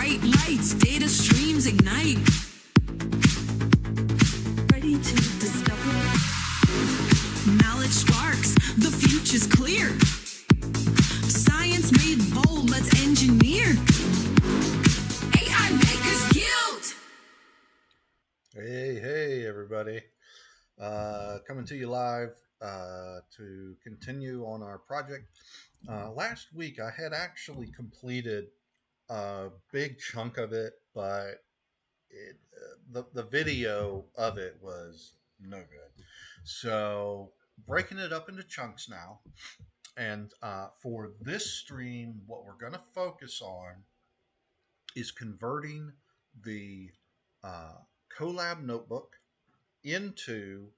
bright lights, data streams ignite. Ready to discover. Knowledge sparks, the future's clear. Science made bold, let's engineer. AI Makers Guild. Hey, everybody. Coming to you live to continue on our project. Last week, I had actually completed a big chunk of it, but the video of it was no good. So, breaking it up into chunks now. And for this stream, what we're going to focus on is converting the uh, Colab notebook into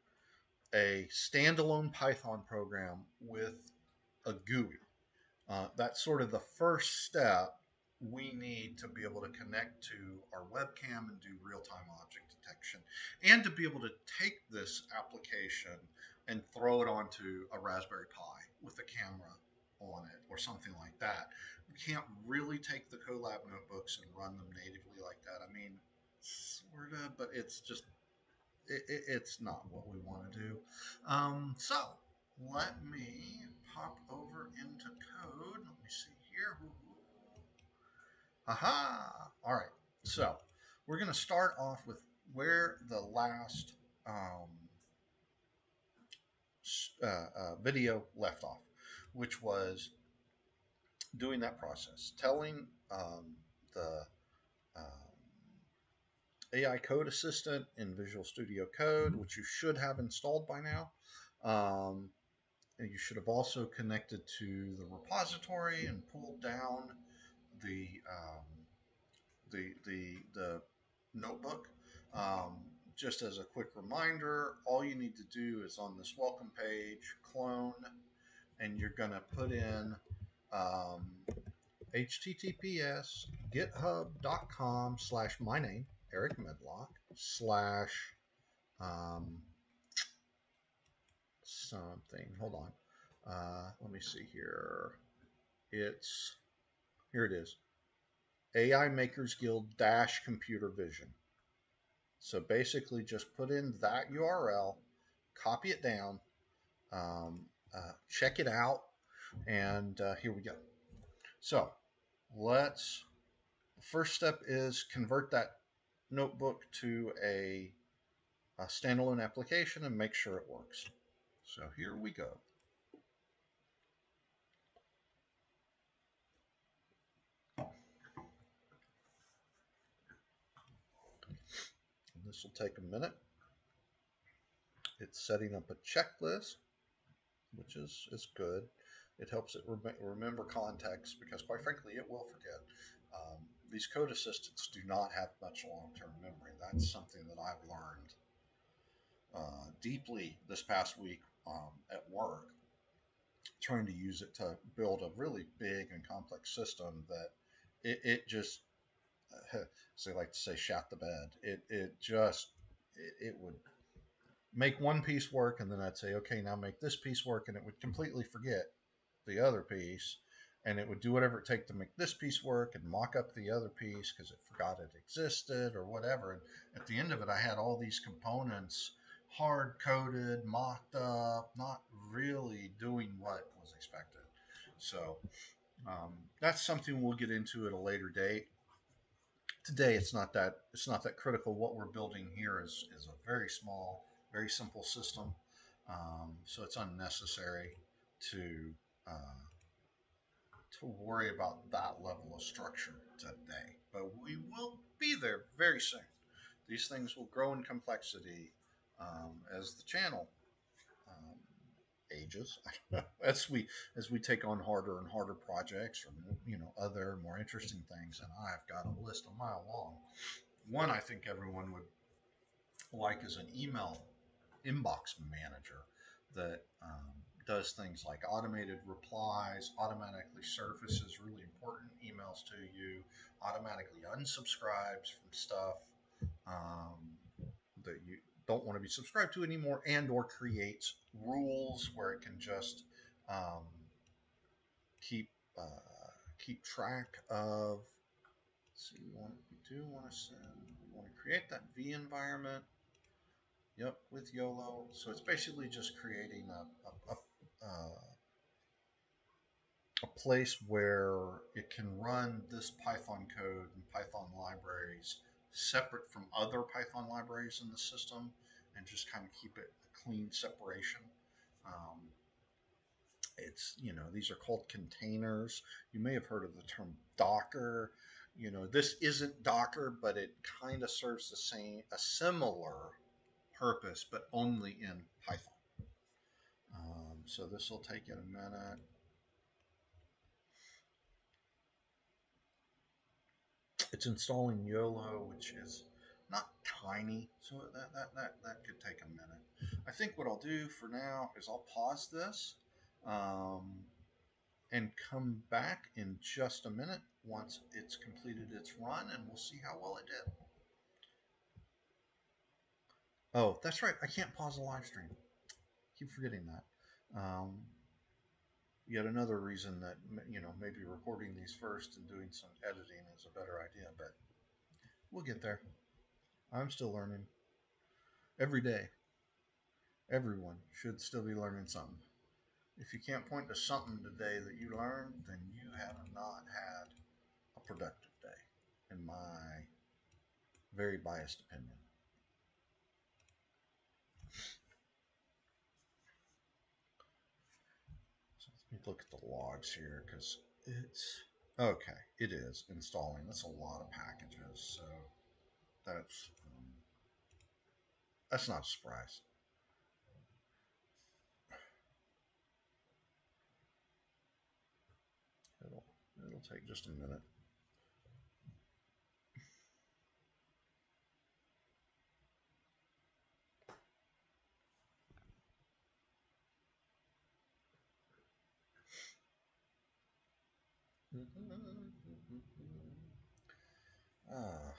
a standalone Python program with a GUI. That's sort of the first step we need to be able to connect to our webcam and do real-time object detection, and to be able to take this application and throw it onto a Raspberry Pi with a camera on it or something like that. We can't really take the Colab notebooks and run them natively like that. I mean, sort of, but it's not what we want to do. So let me pop over into code. Let me see here. Aha! All right. So we're going to start off with where the last video left off, which was doing that process, telling the AI Code Assistant in Visual Studio Code, which you should have installed by now. And you should have also connected to the repository and pulled down the the notebook. Just as a quick reminder, all you need to do is on this welcome page, clone, and you're going to put in https github.com/my name, Eric Medlock, slash something. Hold on. Let me see here. Here it is. AI Makers Guild - computer vision. So basically just put in that URL, copy it down, check it out, and here we go. So the first step is convert that notebook to a standalone application and make sure it works. So here we go. And this will take a minute. It's setting up a checklist, which is good. It helps it remember context because, quite frankly, it will forget. These code assistants do not have much long-term memory. That's something that I've learned deeply this past week at work, trying to use it to build a really big and complex system that it just, as they like to say, shat the bed. It would make one piece work, and then I'd say, okay, now make this piece work, and it would completely forget the other piece, and it would do whatever it takes to make this piece work and mock up the other piece because it forgot it existed or whatever. And at the end of it, I had all these components hard coded, mocked up, not really doing what was expected. So that's something we'll get into at a later date. Today, it's not that critical. What we're building here is a very small, very simple system, so it's unnecessary to worry about that level of structure today. But we will be there very soon. These things will grow in complexity as the channel ages, as we take on harder and harder projects, or other more interesting things. And I've got a list a mile long. One I think everyone would like is an email inbox manager that does things like automated replies, automatically surfaces really important emails to you, automatically unsubscribes from stuff that you don't want to be subscribed to anymore, and or creates rules where it can just keep track of So we do want to send, we want to create that V environment. Yep, with YOLO. So it's basically just creating a place where it can run this Python code and Python libraries separate from other Python libraries in the system and just kind of keep it a clean separation. Um, these are called containers. You may have heard of the term Docker. This isn't Docker, but it kind of serves a similar purpose, but only in Python. So this will take it a minute. It's installing YOLO, which is not tiny, so that could take a minute. I think what I'll do for now is I'll pause this and come back in just a minute once it's completed its run, and we'll see how well it did. Oh, that's right. I can't pause the live stream. Keep forgetting that. Yet another reason that maybe recording these first and doing some editing is a better idea, but we'll get there. I'm still learning every day. Everyone should still be learning something. If you can't point to something today that you learned, then you have not had a productive day, in my very biased opinion. So let me look at the logs here because it's okay. It is installing. That's a lot of packages, so that's not a surprise. It'll take just a minute. Ah,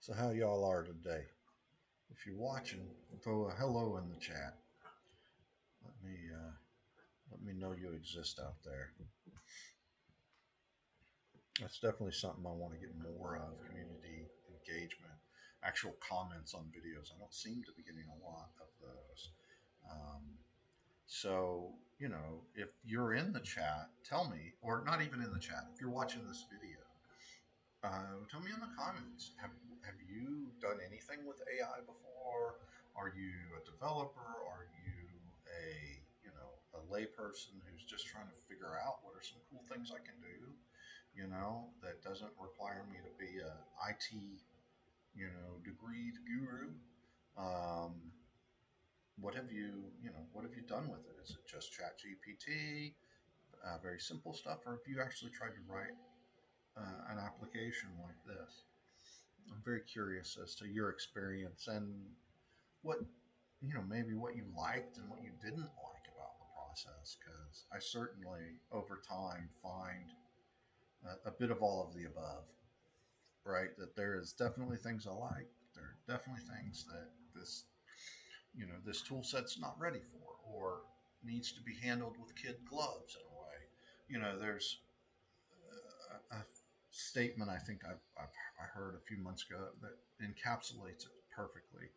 so how y'all are today? If you're watching, throw a hello in the chat. Let me know you exist out there. That's definitely something I want to get more of: community engagement, actual comments on videos. I don't seem to be getting a lot of those. Um, so, if you're in the chat, tell me, or not even in the chat, if you're watching this video, tell me in the comments. Have you done anything with AI before? Are you a developer? Are you a layperson who's just trying to figure out what are some cool things I can do? That doesn't require me to be a IT, degreed guru. Um, what have you done with it? Is it just Chat GPT, very simple stuff, or have you actually tried to write an application like this? I'm very curious as to your experience and what, maybe what you liked and what you didn't like about the process, because I certainly over time find a bit of all of the above, right? That there is definitely things I like. There are definitely things that this tool set's not ready for or needs to be handled with kid gloves in a way. There's a statement I think I heard a few months ago that encapsulates it perfectly.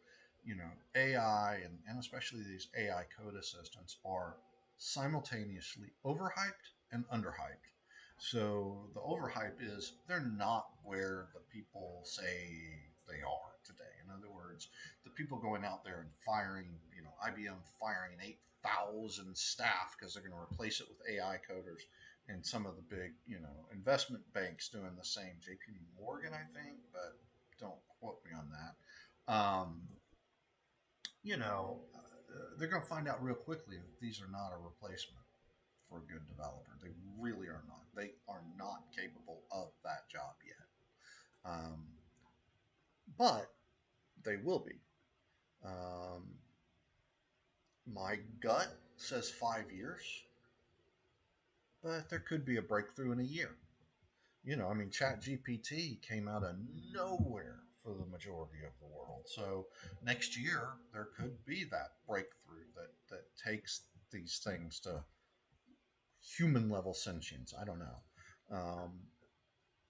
AI and especially these AI code assistants are simultaneously overhyped and underhyped. So the overhype is they're not where the people say they are today. In other words, the people going out there and firing, IBM firing 8,000 staff because they're going to replace it with AI coders, and some of the big, investment banks doing the same. JP Morgan, I think, but don't quote me on that. They're going to find out real quickly that these are not a replacement for a good developer. They really are not. They are not capable of that job yet. But they will be. Um, my gut says 5 years, but there could be a breakthrough in a year. Chat GPT came out of nowhere for the majority of the world. So next year there could be that breakthrough that takes these things to human level sentience. I don't know.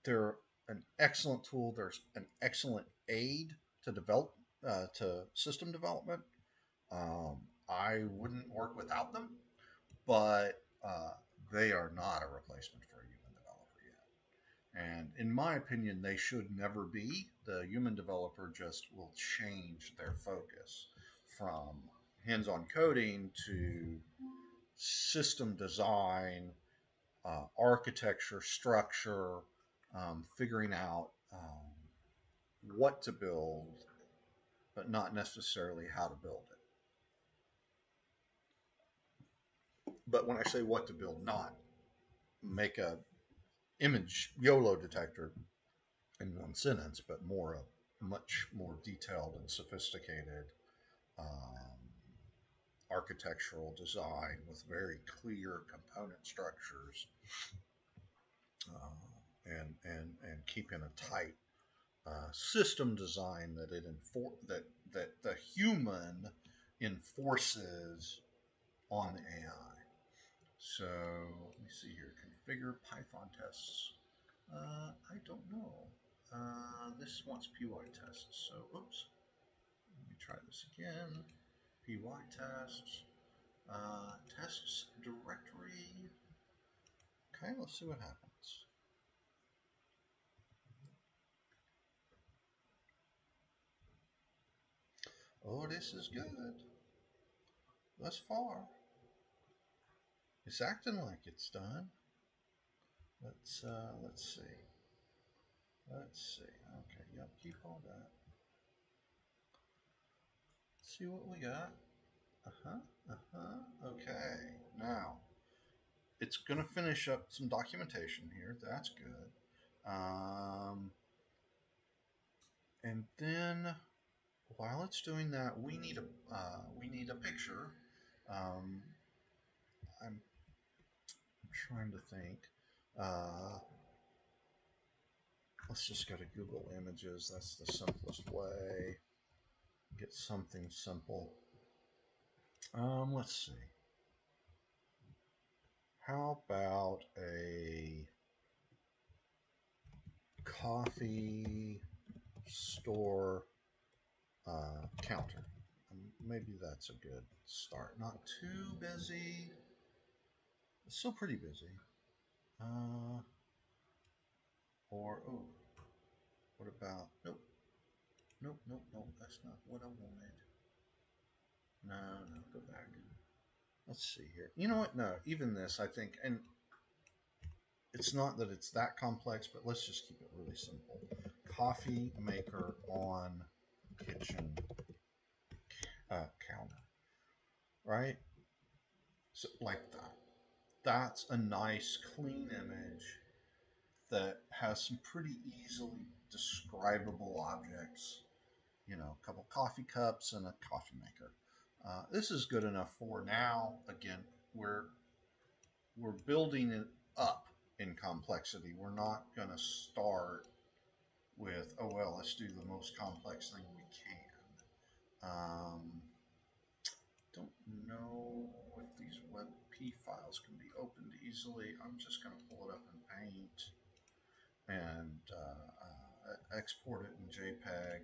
they're an excellent tool. There's an excellent aid to develop to system development. I wouldn't work without them, but they are not a replacement for a human developer yet. And in my opinion, they should never be. The human developer just will change their focus from hands-on coding to system design, architecture, structure, figuring out what to build, but not necessarily how to build it. But when I say what to build, not make a image YOLO detector in one sentence, but more a much more detailed and sophisticated um, architectural design with very clear component structures, and keeping a tight system design that that the human enforces on the AI. So let me see here. Configure Python tests. I don't know. This wants PY tests. So oops. Let me try this again. PY tests. Tests directory. Okay, let's see what happens. Oh, this is good. Thus far. It's acting like it's done. Let's see. Let's see. Okay, yep, keep all that. See what we got. Uh-huh. Uh-huh. Okay. Now, it's gonna finish up some documentation here. That's good. And then while it's doing that, we need a picture. Um, I'm trying to think. Uh, let's just go to Google Images. That's the simplest way. Get something simple. Let's see. How about a coffee store counter? Maybe that's a good start. Not too busy. It's still pretty busy. Uh, or oh, what about nope, nope. That's not what I wanted. No, no, go back. Let's see here. You know what? No, even this, I think, and it's not that it's that complex, but let's just keep it really simple. Coffee maker on kitchen counter, right? So like that. That's a nice, clean image that has some pretty easily describable objects. You know, a couple coffee cups and a coffee maker. This is good enough for now. Again, we're we're building it up in complexity. We're not going to start with, oh well, let's do the most complex thing we can. Don't know if these WebP files can be opened easily. I'm just going to pull it up in Paint and export it in JPEG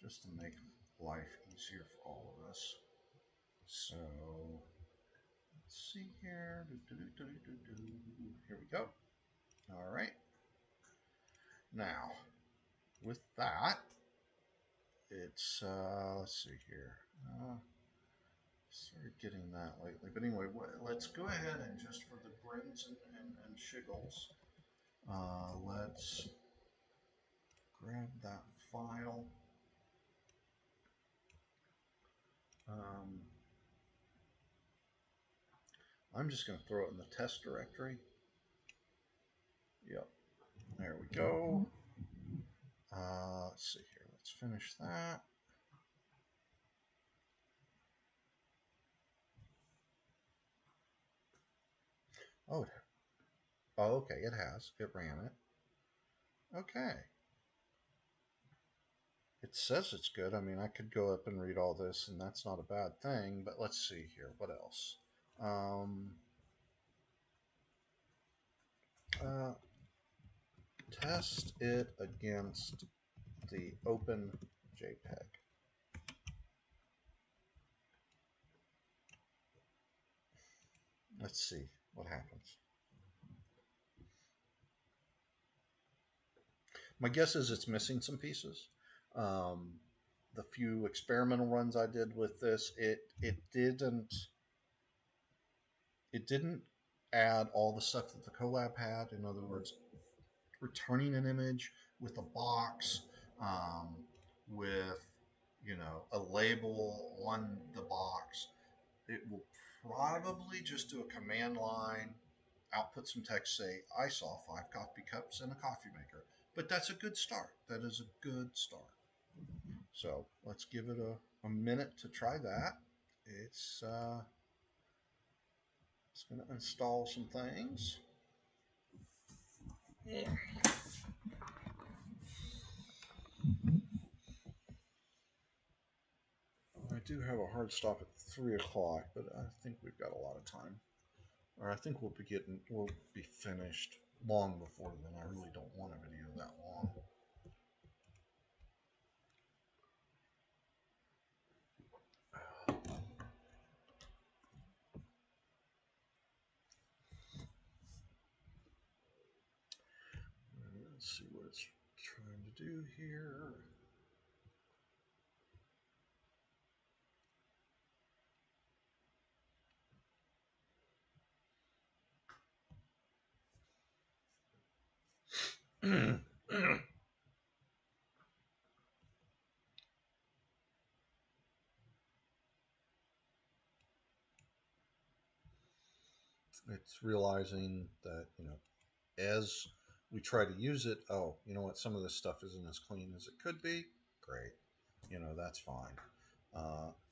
just to make life easier for all of us. So let's see here. Here we go. All right. Now, with that, it's let's see here. Started getting that lately, but anyway, let's go ahead and just for the grins and shiggles, let's grab that file. Um, I'm just going to throw it in the test directory. Yep, there we go. Let's see here. Let's finish that. Oh, okay, it has. It ran it. Okay. It says it's good. I mean, I could go up and read all this, and that's not a bad thing, but let's see here. What else? Um, uh, test it against the open JPEG. Let's see what happens. My guess is it's missing some pieces. Um, the few experimental runs I did with this, it didn't add all the stuff that the Colab had. In other words, returning an image with a box, um, with a label on the box. It will probably just do a command line, output some text, say I saw 5 coffee cups in a coffee maker. But that's a good start. That is a good start. So let's give it a minute to try that. It's going to install some things. Yeah. I do have a hard stop at 3 o'clock, but I think we've got a lot of time. Or I think we'll be finished long before then. I really don't want a video that long. Let's see what it's trying to do here. It's realizing that, as we try to use it, oh, you know what, some of this stuff isn't as clean as it could be. Great. That's fine.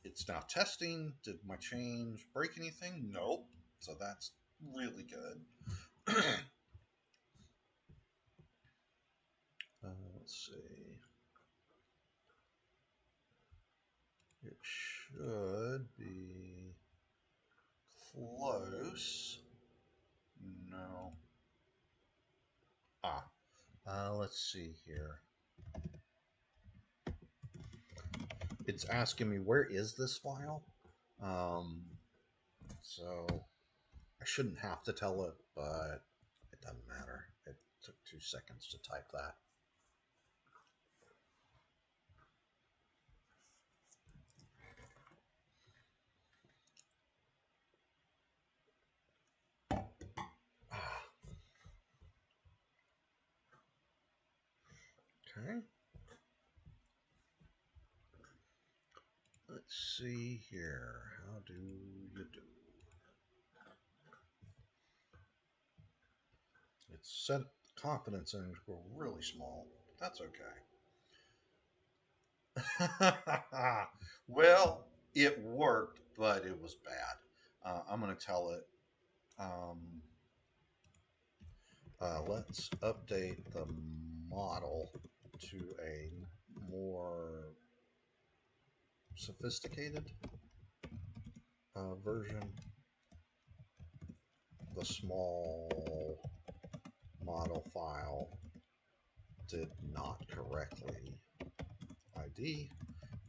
It's now testing. Did my change break anything? Nope. So that's really good. Let's see. It should be close. No. Let's see here. It's asking me, where is this file? So I shouldn't have to tell it, but it doesn't matter. It took 2 seconds to type that. Okay. Let's see here. How do you do? It's set confidence interval really small. But that's okay. Well, it worked, but it was bad. I'm going to tell it. Let's update the model to a more sophisticated version. The small model file did not correctly ID,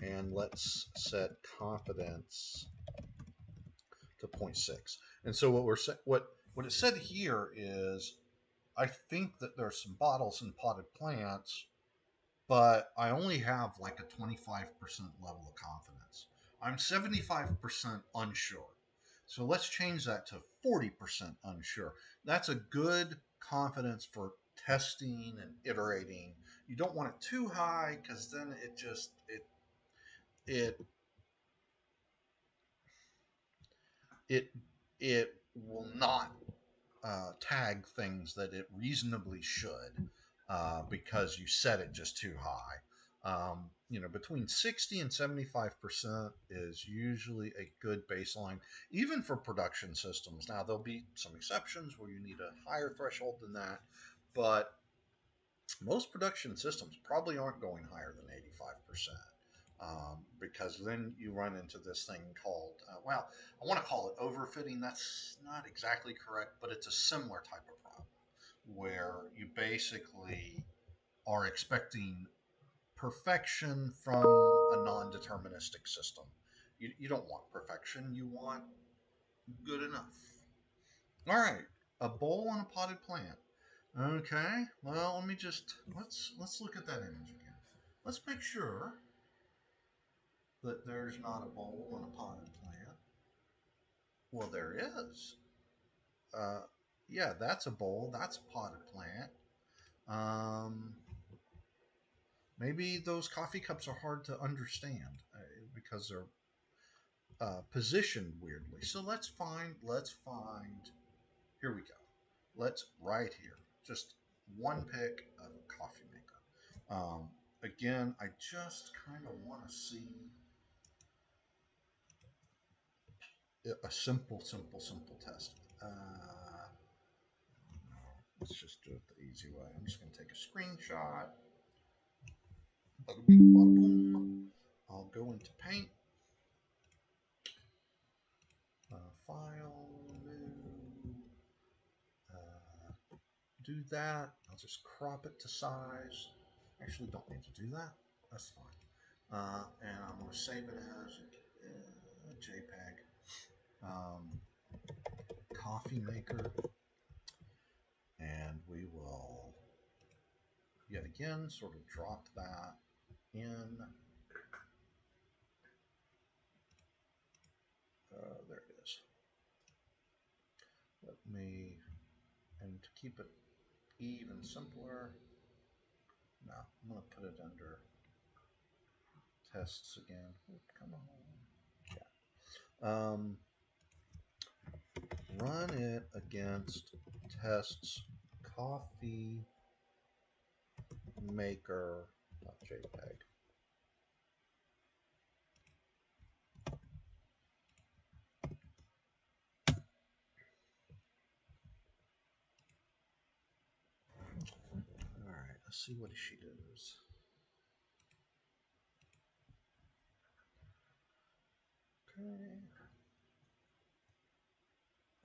and let's set confidence to 0.6. And so what it said here is, I think that there's some bottles and potted plants, but I only have like a 25% level of confidence. I'm 75% unsure. So let's change that to 40% unsure. That's a good confidence for testing and iterating. You don't want it too high, because then it it it will not tag things that it reasonably should, because you set it just too high. Between 60 and 75% is usually a good baseline, even for production systems. Now, there'll be some exceptions where you need a higher threshold than that, but most production systems probably aren't going higher than 85%. Because then you run into this thing called, I want to call it overfitting. That's not exactly correct, but it's a similar type of problem where you basically are expecting perfection from a non-deterministic system. You don't want perfection, you want good enough. All right, a bowl and a potted plant. Okay, well, let's look at that image again. Let's make sure that there's not a bowl and a potted plant. Well, there is. Uh, yeah, that's a bowl. That's a potted plant. Um, maybe those coffee cups are hard to understand because they're positioned weirdly. So let's find. Here we go. Let's right here. Just one pick of a coffee maker. Again, I just kind of want to see a simple test. Let's just do it the easy way. I'm just going to take a screenshot. Bada bing, bada boom. I'll go into Paint, File, New, do that. I'll just crop it to size. Actually, don't need to do that. That's fine. And I'm going to save it as a JPEG. Coffee maker, and we will yet again sort of drop that in. There it is. Let me, and to keep it even simpler, no, I'm going to put it under tests again. Oh, come on. Yeah. Run it against tests coffee maker.jpg. All right, let's see what she does. Okay.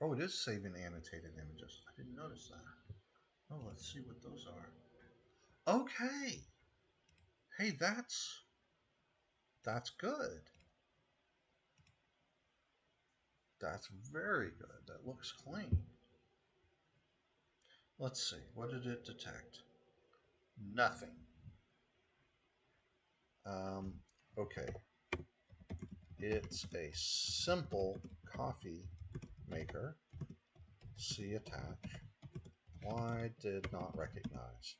Oh, it is saving annotated images. I didn't notice that. Oh, let's see what those are. Okay. Hey, that's good. That's very good. That looks clean. Let's see. What did it detect? Nothing. Okay. It's a simple coffee maker. See attach. Why did not recognize?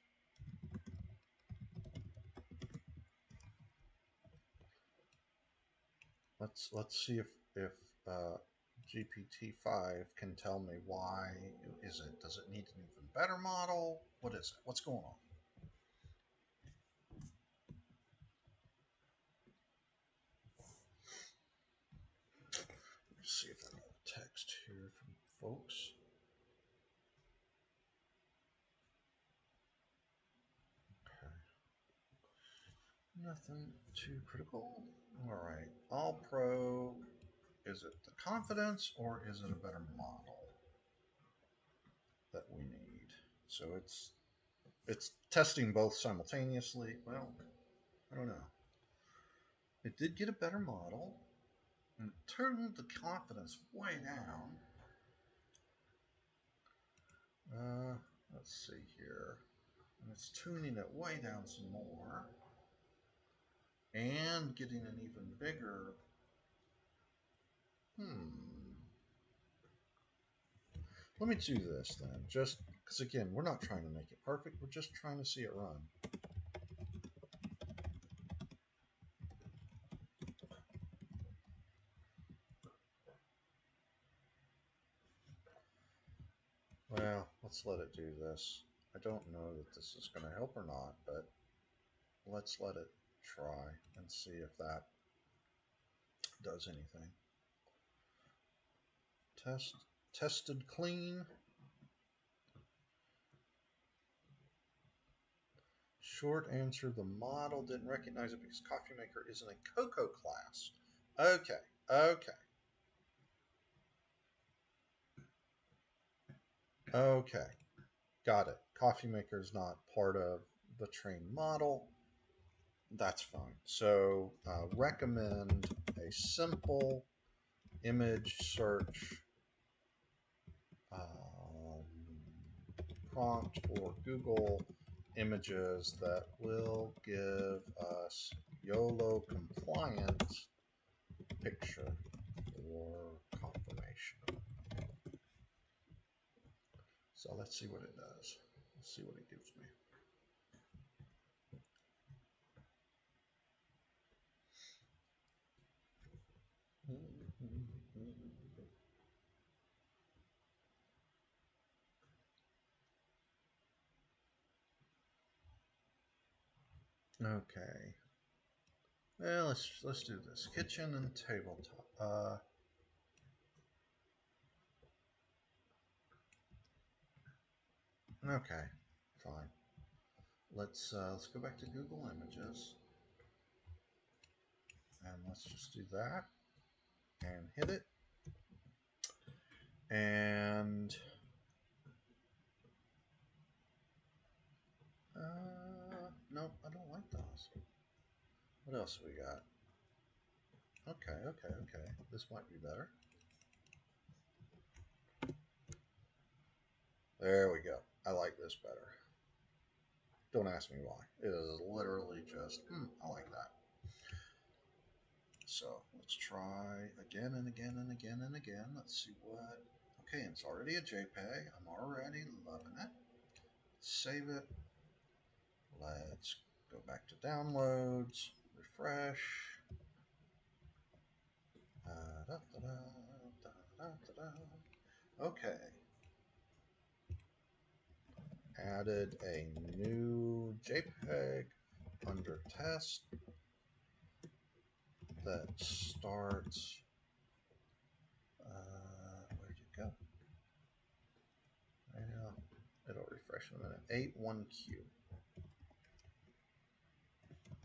Let's see if uh, GPT-5 can tell me why is it. Does it need an even better model? What is it? What's going on? Let's see if I got a text here from folks. Okay. Nothing too critical. All right. All pro. Is it the confidence or is it a better model that we need? So it's testing both simultaneously. Well, I don't know. It did get a better model and turned the confidence way down. Let's see here. And it's tuning it way down some more and getting an even bigger. Let me do this then, just because again, we're not trying to make it perfect. We're just trying to see it run. Well, let's let it do this. I don't know that this is going to help or not, but let's let it try and see if that does anything. Tested clean. Short answer, the model didn't recognize it because Coffee Maker isn't a Cocoa class. Okay. Okay. got it. Coffee maker is not part of the train model. That's fine. So recommend a simple image search um, prompt for Google Images that will give us YOLO compliant picture for confirmation. So let's see what it does. Let's see what it gives me. Okay. Well, let's do this. Kitchen and tabletop. Okay, fine. Let's go back to Google Images and let's just do that and hit it. And no, I don't like those. What else we got? Okay. This might be better. There we go. I like this better. Don't ask me why. It is literally just, I like that. So let's try again and again and again and again. Let's see what. Okay, it's already a JPEG. I'm already loving it. Save it. Let's go back to downloads. Refresh. Da, da, da, okay. Added a new JPEG under test that starts. Where'd it go? Well, it'll refresh in a minute. 81Q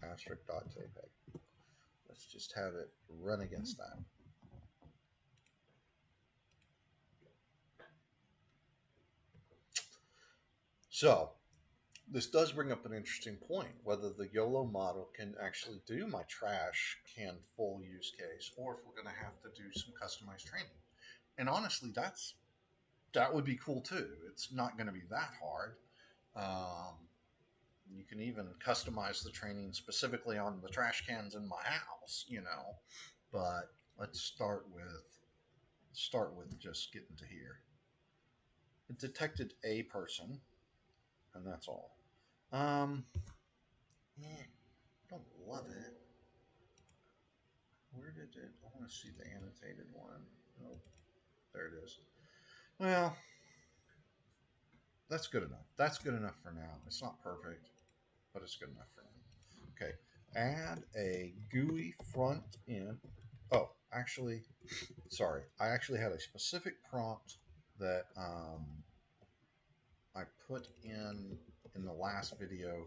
asterisk.jpg. Let's just have it run against that. So this does bring up an interesting point, whether the YOLO model can actually do my trash can full use case, or if we're going to have to do some customized training. And honestly, that would be cool too. It's not going to be that hard. Um, you can even customize the training specifically on the trash cans in my house, But let's start with just getting to here. It detected a person, and that's all. Don't love it. Where did it? I want to see the annotated one. Oh, there it is. Well, that's good enough. That's good enough for now. It's not perfect, but it's good enough for now. Okay, add a GUI front end. Oh, actually, sorry. I actually had a specific prompt that I put in the last video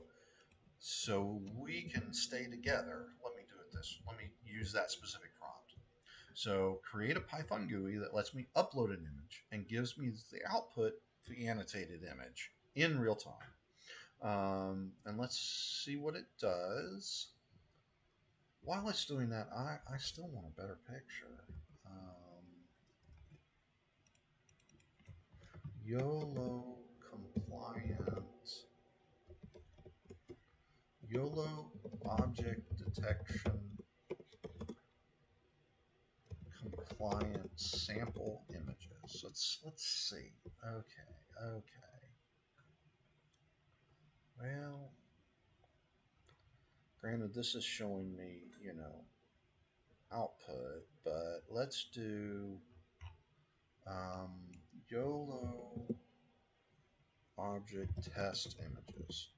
so we can stay together. Let me do it this. Let me use that specific prompt. So create a Python GUI that lets me upload an image and gives me the output, the annotated image in real time. And let's see what it does. While it's doing that, I still want a better picture. YOLO compliant, YOLO object detection compliant sample images. Let's see. Okay. Well, granted, this is showing me, output, but let's do um, YOLO object test images.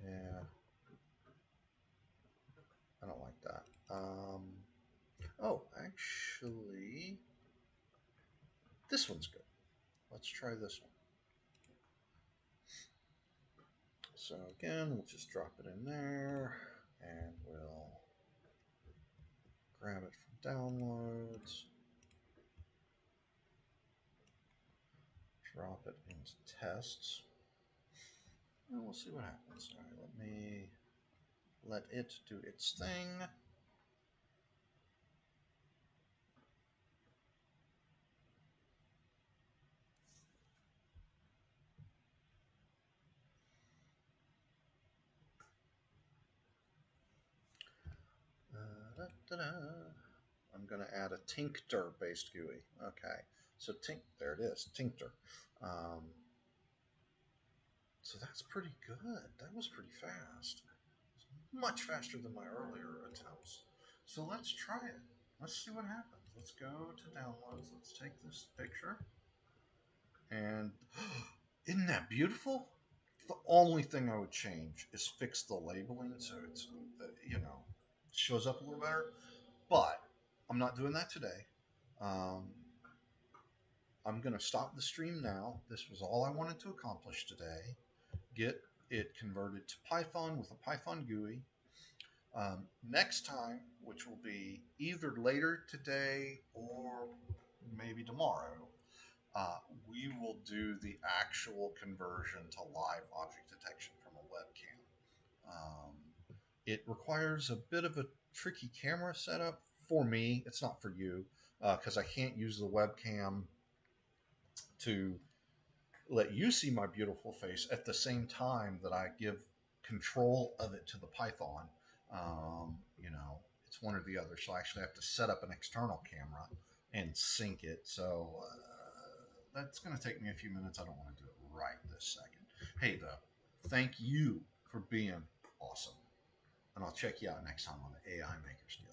Yeah, I don't like that. Oh, actually, this one's good. Let's try this one. So again, we'll just drop it in there and we'll grab it from downloads. drop it into tests, and we'll see what happens. All right, let me let it do its thing. Da-da-da. I'm going to add a tinctor based GUI. Okay, so there it is, tinctor. Um, so that's pretty good. That was pretty fast. Much faster than my earlier attempts. So let's try it. Let's see what happens. Let's go to downloads. Let's take this picture. And isn't that beautiful? The only thing I would change is fix the labeling so it's, shows up a little better. But I'm not doing that today. Um, I'm going to stop the stream now. This was all I wanted to accomplish today. Get it converted to Python with a Python GUI. Next time, which will be either later today or maybe tomorrow, uh, we will do the actual conversion to live object detection from a webcam. Um, it requires a bit of a tricky camera setup for me. It's not for you because I can't use the webcam to let you see my beautiful face at the same time that I give control of it to the Python. It's one or the other. So I actually have to set up an external camera and sync it. So that's going to take me a few minutes. I don't want to do it right this second. Hey, though, thank you for being awesome. And I'll check you out next time on the AI Makers Deal.